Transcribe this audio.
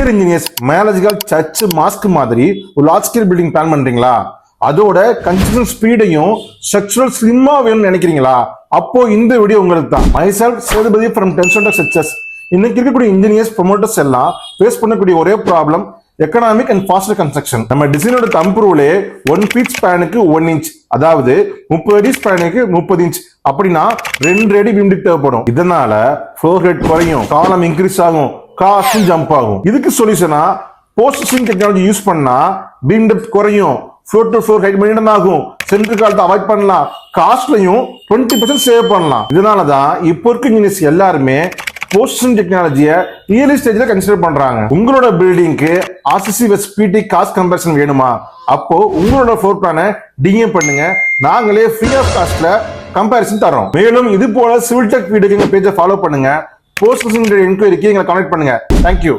Civil engineers மேலஜிக்கல் search mask மாதிரி ஒரு large scale building plan பண்றீங்களா? அதோட கன்ஸ்ட்ரக்ஷன் ஸ்பீடையும் ஸ்ட்ரக்சரல் ஸ்லிம்மா வேணும்னு நினைக்கிறீங்களா? அப்போ இந்த வீடியோ உங்களுக்கு தான். Myself Sethupathi from tension success. இன்னைக்கு இருக்கக்கூடிய இன்ஜினியர்ஸ் ப்ரொமோட்டர்ஸ் எல்லாம் ஃபேஸ் பண்ணக்கூடிய ஒரே problem economic and pastor construction. நம்ம டிசைனோட தம்ப் ரூலே 1 ஃபீட் ஸ்பேனுக்கு 1 இன்ச், அதாவது 30 அடி ஸ்பேனுக்கு 30 இன்ச், அப்படின்னா 2 அடி பீம் டெப்த் தேவைப்படும். இதனால ஃப்ளோர் ஹெட் குறையும், காலம் இன்க்ரீஸ் ஆகும், காஸ்டும் ஜம்ப் ஆகும். இதுக்கு சொல்யூஷனா போஸ்டிங் டெக்னாலஜி யூஸ் பண்ணா பீம் டெப்த் குறையும், floor to floor height maintain ஆகும், சென்டர் காலத்தை அவாய்ட் பண்ணலாம், காஸ்ட்லையும் 20% சேவ் பண்ணலாம். இதனாலதான் இப்போ இருக்க இன்ஜினியர்ஸ் எல்லாருமே போஸ்டிங் டெக்னாலஜியை ரியல் ஸ்டேஜ்ல கன்சிடர் பண்றாங்க. உங்களோட பில்டிங்க்கு ஆர்சிசி வெஸ் பிடி காஸ்ட் கம்பேரிசன் வேணுமா? அப்போ உங்களோட ஃப்ளோர் பிளானை டிஎம் பண்ணுங்க, நாங்களே ஃப்ரீ ஆஃப் காஸ்ட்ல கம்பேரிசன் தரோம். மேலும் இது போல சிவில் டெக் வீடியோ பேஜை ஃபாலோ பண்ணுங்க. போஸ்ட் என்கொயரிக்கு எங்களை கான்டாக்ட் பண்ணுங்க. தேங்க்யூ.